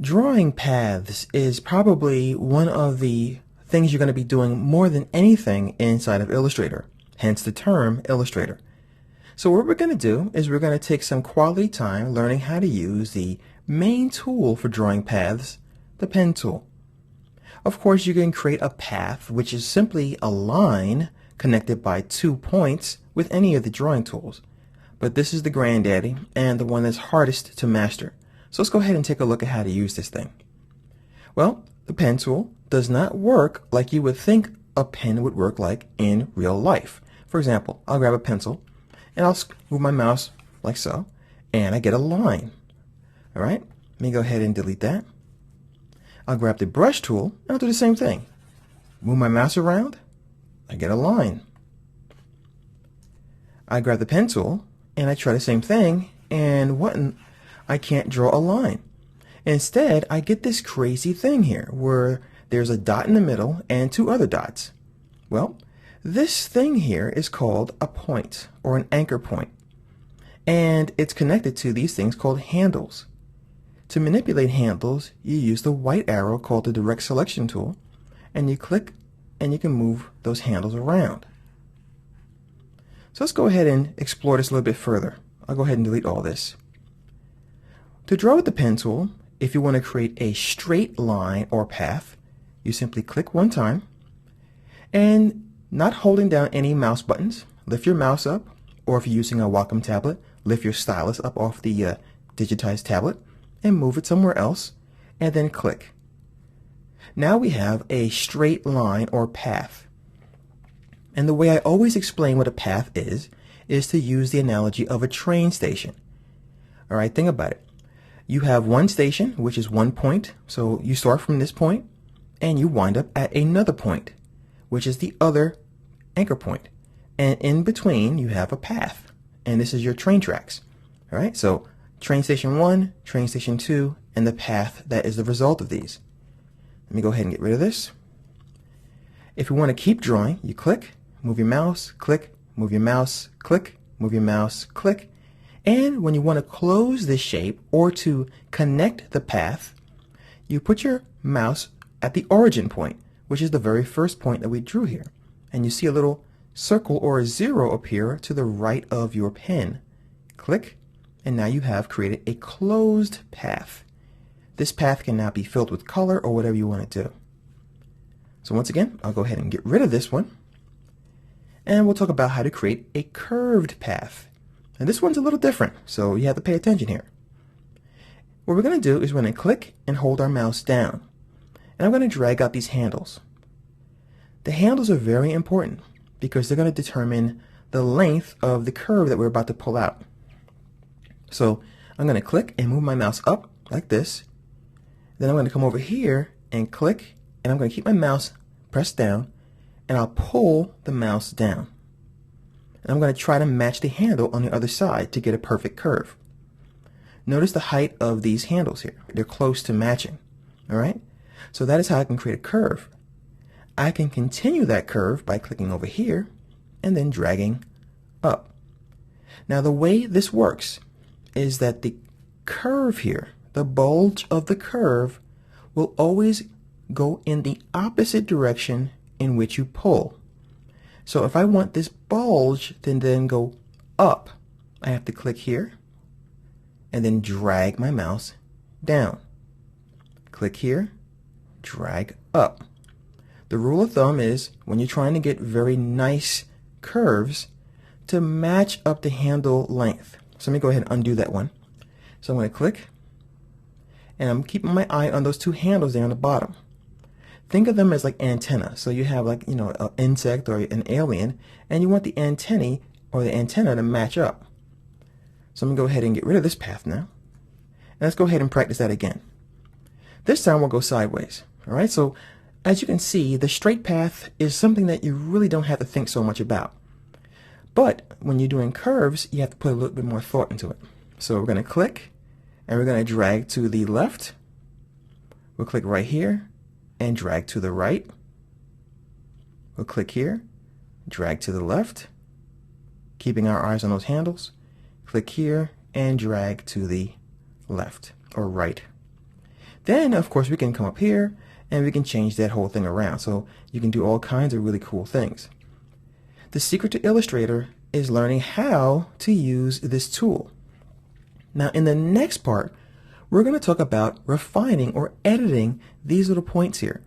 Drawing paths is probably one of the things you're going to be doing more than anything inside of Illustrator, hence the term Illustrator. So what we're going to do is we're going to take some quality time learning how to use the main tool for drawing paths, the pen tool. Of course, you can create a path, which is simply a line connected by 2 points with any of the drawing tools. But this is the granddaddy and the one that's hardest to master. So let's go ahead and take a look at how to use this thing. Well, the pen tool does not work like you would think a pen would work like in real life. For example, I'll grab a pencil and I'll move my mouse like so, and I get a line. All right, let me go ahead and delete that. I'll grab the brush tool and I'll do the same thing. Move my mouse around, I get a line. I grab the pen tool and I try the same thing, and I can't draw a line. Instead, I get this crazy thing here where there's a dot in the middle and 2 other dots. Well, this thing here is called a point or an anchor point, and it's connected to these things called handles. To manipulate handles, you use the white arrow called the direct selection tool, and you click and you can move those handles around. So let's go ahead and explore this a little bit further. I'll go ahead and delete all this. To draw with the pen tool, if you want to create a straight line or path, you simply click one time, and not holding down any mouse buttons, lift your mouse up, or if you're using a Wacom tablet, lift your stylus up off the digitized tablet and move it somewhere else, and then click. Now we have a straight line or path. And the way I always explain what a path is to use the analogy of a train station. All right, think about it. You have one station, which is one point, so you start from this point, and you wind up at another point, which is the other anchor point. And in between, you have a path, and this is your train tracks. All right, so train station 1, train station 2, and the path that is the result of these. Let me go ahead and get rid of this. If you want to keep drawing, you click, move your mouse, click, move your mouse, click, move your mouse, click. And when you want to close this shape or to connect the path, you put your mouse at the origin point, which is the very first point that we drew here. And you see a little circle or a 0 appear to the right of your pen. Click, and now you have created a closed path. This path can now be filled with color or whatever you want to do. So once again, I'll go ahead and get rid of this one. And we'll talk about how to create a curved path. And this one's a little different, so you have to pay attention here. What we're going to do is we're going to click and hold our mouse down. And I'm going to drag out these handles. The handles are very important because they're going to determine the length of the curve that we're about to pull out. So I'm going to click and move my mouse up like this. Then I'm going to come over here and click, and I'm going to keep my mouse pressed down, and I'll pull the mouse down. And I'm going to try to match the handle on the other side to get a perfect curve. Notice the height of these handles here. They're close to matching. All right? So that is how I can create a curve. I can continue that curve by clicking over here and then dragging up. Now the way this works is that the curve here, the bulge of the curve, will always go in the opposite direction in which you pull. So if I want this bulge to then go up, I have to click here and then drag my mouse down. Click here, drag up. The rule of thumb is when you're trying to get very nice curves to match up the handle length. So let me go ahead and undo that one. So I'm going to click, and I'm keeping my eye on those 2 handles there on the bottom. Think of them as like antenna. So you have like, an insect or an alien, and you want the antennae or the antenna to match up. So I'm going to go ahead and get rid of this path now. And let's go ahead and practice that again. This time we'll go sideways. All right, so as you can see, the straight path is something that you really don't have to think so much about. But when you're doing curves, you have to put a little bit more thought into it. So we're going to click, and we're going to drag to the left. We'll click right here and drag to the right. We'll click here, drag to the left, keeping our eyes on those handles. Click here and drag to the left or right. Then, of course, we can come up here and we can change that whole thing around. So you can do all kinds of really cool things. The secret to Illustrator is learning how to use this tool. Now, in the next part, we're going to talk about refining or editing these little points here.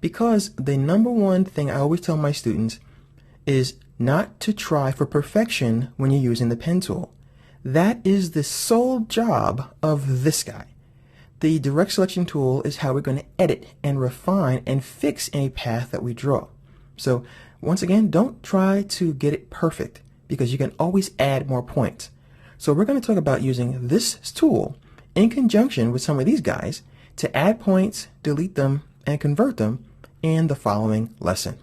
Because the number one thing I always tell my students is not to try for perfection when you're using the pen tool. That is the sole job of this guy. The direct selection tool is how we're going to edit and refine and fix any path that we draw. So once again, don't try to get it perfect because you can always add more points. So we're going to talk about using this tool in conjunction with some of these guys to add points, delete them, and convert them in the following lesson.